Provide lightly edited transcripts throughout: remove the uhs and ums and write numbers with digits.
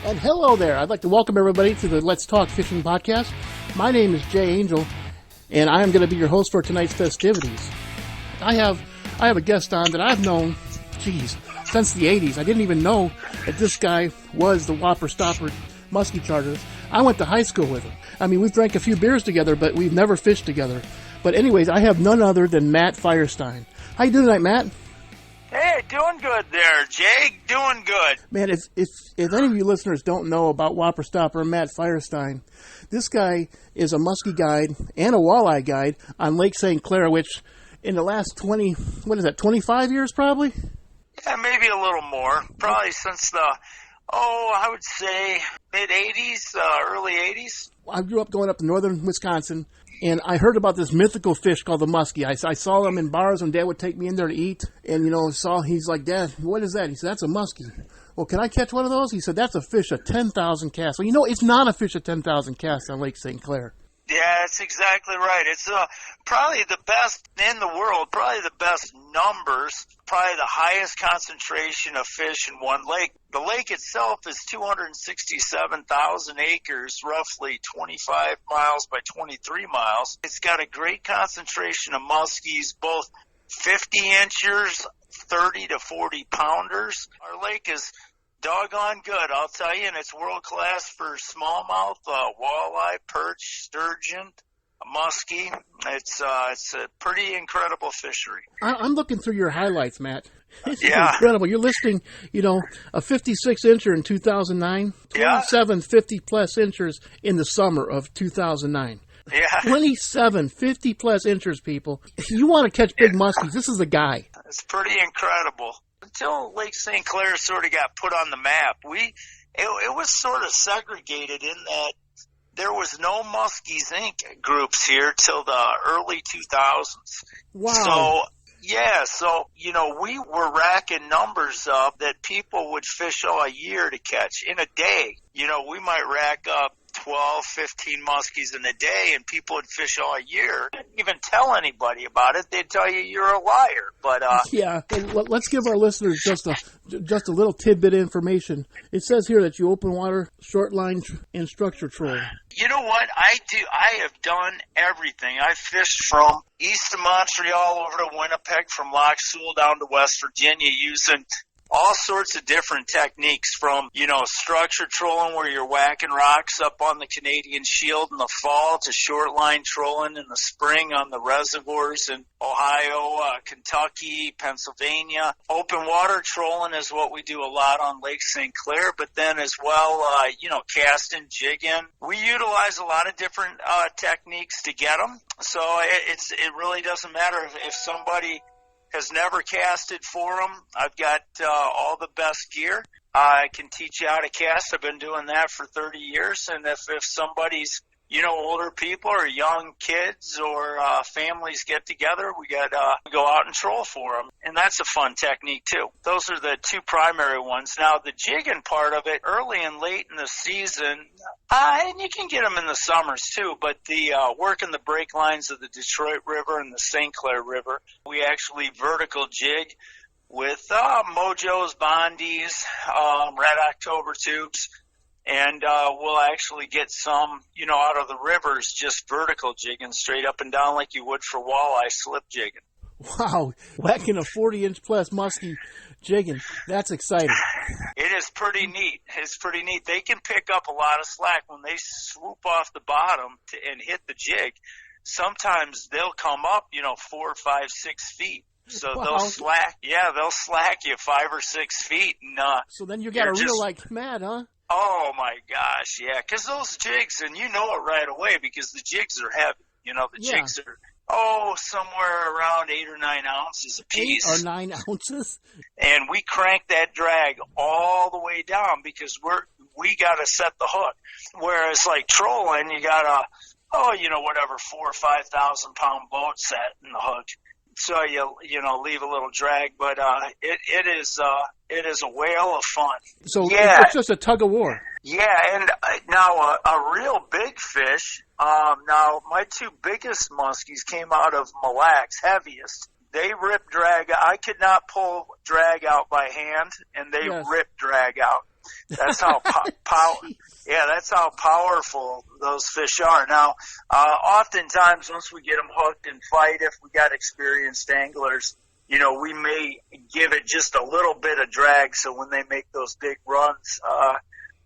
And hello there. I'd like to welcome everybody to the Let's Talk Fishing podcast. My name is Jay Angel, and I am going to be your host for tonight's festivities. I have a guest on that I've known, since the 80s. I didn't even know that this guy was the Whopper Stopper Musky Charter. I went to high school with him. I mean, we've drank a few beers together, but we've never fished together. But anyways, I have none other than Matt Firestein. How you doing tonight, Matt? Hey, doing good there, Jay. Doing good. Man, if any of you listeners don't know about Whopper Stopper Matt Firestein, this guy is a musky guide and a walleye guide on Lake St Clair, which in the last 25 years probably? Yeah, maybe a little more. Probably since I would say mid-'80s, early 80s. I grew up going up to northern Wisconsin, and I heard about this mythical fish called the muskie. I saw them in bars when Dad would take me in there to eat, and, he's like, Dad, what is that? He said, that's a muskie. Well, can I catch one of those? He said, that's a fish of 10,000 casts. Well, it's not a fish of 10,000 casts on Lake St. Clair. Yeah, that's exactly right. It's probably the best in the world, probably the best numbers, probably the highest concentration of fish in one lake. The lake itself is 267,000 acres, roughly 25 miles by 23 miles. It's got a great concentration of muskies, both 50 inchers, 30 to 40 pounders. Our lake is doggone good, I'll tell you, and it's world class for smallmouth, walleye, perch, sturgeon, muskie. It's a pretty incredible fishery. I'm looking through your highlights, Matt. It's incredible. You're listing, a 56 incher in 2009, 27 50 plus inchers in the summer of 2009. Yeah. 27 50 plus inchers, people. If you want to catch big muskies, this is the guy. It's pretty incredible. Until Lake St. Clair sort of got put on the map, it was sort of segregated in that there was no Muskies Inc. groups here till the early 2000s. Wow. So, we were racking numbers up that people would fish all year to catch in a day. We might rack up 12, 15 muskies in a day, and people would fish all year. Didn't even tell anybody about it. They'd tell you you're a liar. But yeah, let's give our listeners just a little tidbit of information. It says here that you open water, short line, and structure troll. You know what I do? I have done everything. I fished from east of Montreal over to Winnipeg, from Loch Sewell down to West Virginia, using all sorts of different techniques, from, structure trolling where you're whacking rocks up on the Canadian Shield in the fall, to short line trolling in the spring on the reservoirs in Ohio, Kentucky, Pennsylvania. Open water trolling is what we do a lot on Lake St. Clair, but then as well, casting, jigging. We utilize a lot of different techniques to get them. So it really doesn't matter if somebody has never casted for them. I've got all the best gear. I can teach you how to cast. I've been doing that for 30 years. And if somebody's, older people or young kids or families get together, we go out and troll for them. And that's a fun technique too. Those are the two primary ones. Now, the jigging part of it, early and late in the season, and you can get them in the summers too, but the working the break lines of the Detroit River and the St. Clair River, we actually vertical jig with Mojos, Bondies, Red October tubes, and we'll actually get some, out of the rivers, just vertical jigging straight up and down like you would for walleye slip jigging. Wow, whacking a 40-inch plus muskie jigging. That's exciting. It is pretty neat. It's pretty neat. They can pick up a lot of slack when they swoop off the bottom and hit the jig. Sometimes they'll come up, 4, 5, 6 feet. So wow. They'll slack you 5 or 6 feet. And, so then you got a reel like mad, huh? Oh, my gosh, yeah, because those jigs, and you know it right away because the jigs are heavy. Jigs are, somewhere around 8 or 9 ounces a piece. 8 or 9 ounces? And we crank that drag all the way down because we got to set the hook. Whereas, like trolling, you got a, 4,000 or 5,000 pound boat set in the hook. So leave a little drag, but it is a whale of fun. So it's just a tug of war. Yeah, and now a real big fish. Now my two biggest muskies came out of Mille Lacs, heaviest. They rip drag. I could not pull drag out by hand, and they rip drag out. That's how that's how powerful those fish are. Now, oftentimes once we get them hooked and fight, if we got experienced anglers, we may give it just a little bit of drag. So when they make those big runs,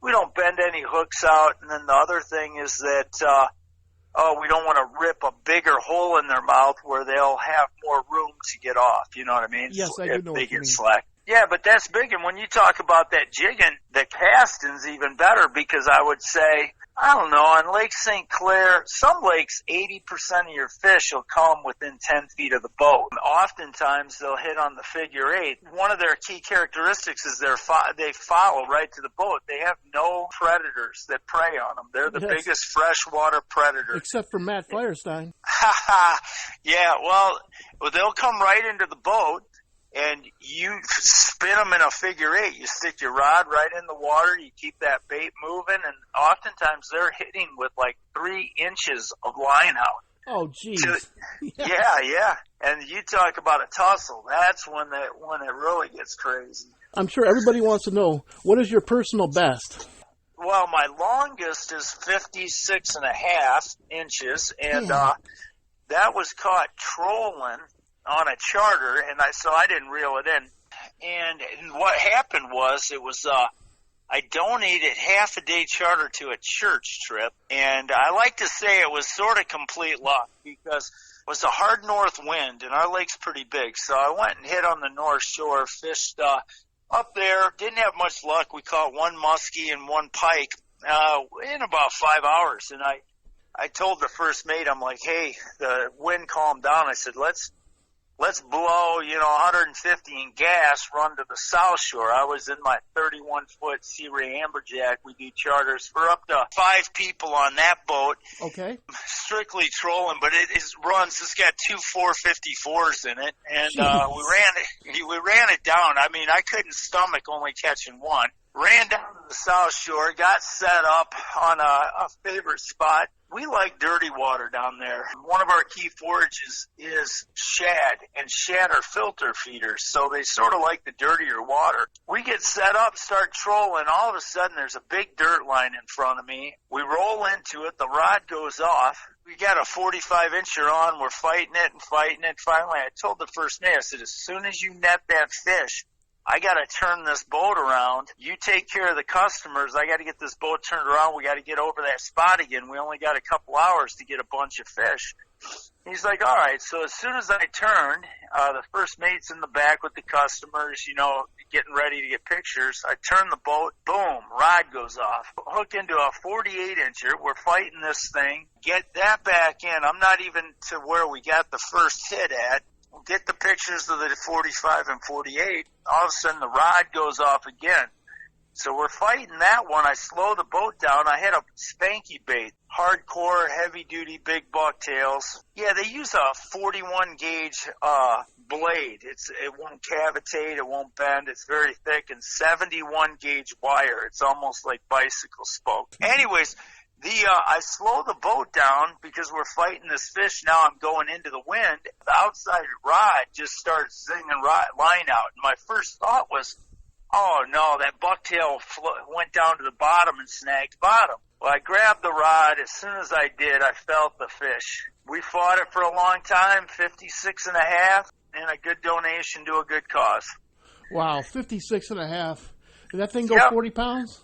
we don't bend any hooks out. And then the other thing is that, we don't want to rip a bigger hole in their mouth where they'll have more room to get off. You know what I mean? Yes, I do know what you mean. Slack. Yeah, but that's big. And when you talk about that jigging, the casting's even better because I would say, I don't know, on Lake St. Clair, some lakes, 80% of your fish will come within 10 feet of the boat. Oftentimes, they'll hit on the figure eight. One of their key characteristics is they follow right to the boat. They have no predators that prey on them. They're the biggest freshwater predator. Except for Matt Firestein. Yeah, well, they'll come right into the boat. And you spin them in a figure eight. You stick your rod right in the water. You keep that bait moving. And oftentimes they're hitting with like 3 inches of line out. Oh, geez. Yeah. And you talk about a tussle. That's when it really gets crazy. I'm sure everybody wants to know, what is your personal best? Well, my longest is 56.5 inches. And that was caught trolling on a charter, and so I didn't reel it in. And what happened was, I donated half a day charter to a church trip, and I like to say it was sort of complete luck because it was a hard north wind, and our lake's pretty big. So I went and hit on the north shore, fished up there. Didn't have much luck. We caught 1 musky and 1 pike in about 5 hours, and I told the first mate, I'm like, hey, the wind calmed down. I said, let's blow, 150 in gas, run to the south shore. I was in my 31-foot Sea Ray Amberjack. We do charters for up to 5 people on that boat. Okay. Strictly trolling, but it's got 2 454s in it, and we ran it down. I mean, I couldn't stomach only catching 1. Ran down to the south shore, got set up on a favorite spot. We like dirty water down there. One of our key forages is shad, and shad are filter feeders, so they sort of like the dirtier water. We get set up, start trolling, all of a sudden there's a big dirt line in front of me. We roll into it, the rod goes off. We got a 45-incher on, we're fighting it. Finally, I told the first mate, I said, as soon as you net that fish, I got to turn this boat around. You take care of the customers. I got to get this boat turned around. We got to get over that spot again. We only got a couple hours to get a bunch of fish. He's like, all right. So as soon as I turned, the first mate's in the back with the customers, getting ready to get pictures. I turn the boat, boom, rod goes off. Hook into a 48-incher. We're fighting this thing. Get that back in. I'm not even to where we got the first hit at. Get the pictures of the 45 and 48. All of a sudden, the rod goes off again. So we're fighting that one. I slow the boat down. I had a spanky bait, hardcore, heavy-duty, big bucktails. Yeah, they use a 41-gauge blade. It won't cavitate. It won't bend. It's very thick, and 71-gauge wire. It's almost like bicycle spoke. Anyways, I slow the boat down because we're fighting this fish. Now I'm going into the wind. The outside rod just starts zinging line out. And my first thought was, oh no, that bucktail went down to the bottom and snagged bottom. Well, I grabbed the rod. As soon as I did, I felt the fish. We fought it for a long time, 56.5, and a good donation to a good cause. Wow, 56.5. Did that thing go 40 pounds?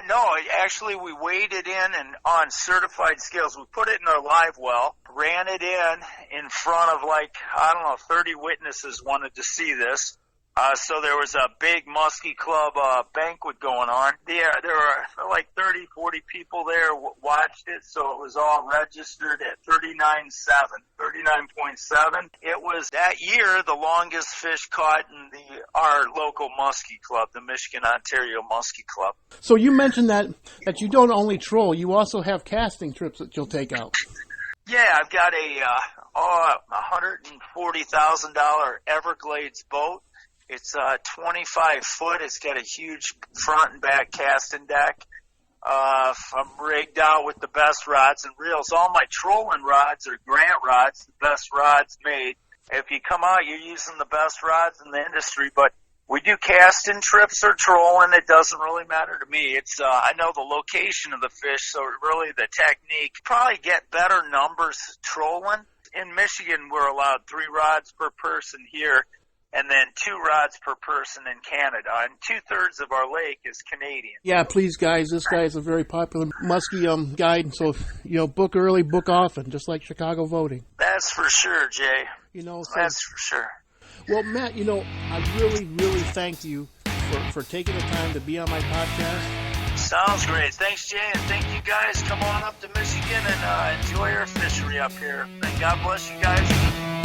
No, actually we weighed it in and on certified scales. We put it in our live well, ran it in front of 30 witnesses wanted to see this. So there was a big Musky Club banquet going on. There were like 30, 40 people there watched it, so it was all registered at 39.7. It was that year the longest fish caught in our local Musky Club, the Michigan Ontario Musky Club. So you mentioned that you don't only troll, you also have casting trips that you'll take out. Yeah, I've got a $140,000 Everglades boat. It's 25 foot. It's got a huge front and back casting deck. I'm rigged out with the best rods and reels. All my trolling rods are Grant rods, the best rods made. If you come out, you're using the best rods in the industry. But We do casting trips or trolling. It doesn't really matter to me. It's I know the location of the fish, so really the technique. Probably get better numbers trolling. In Michigan, we're allowed 3 rods per person here, and then 2 rods per person in Canada. And 2/3 of our lake is Canadian. Yeah, please, guys. This guy is a very popular Musky guide. So, book early, book often, just like Chicago voting. That's for sure, Jay. That's for sure. Well, Matt, I really, really thank you for taking the time to be on my podcast. Sounds great. Thanks, Jay, and thank you guys. Come on up to Michigan and enjoy our fishery up here. And God bless you guys.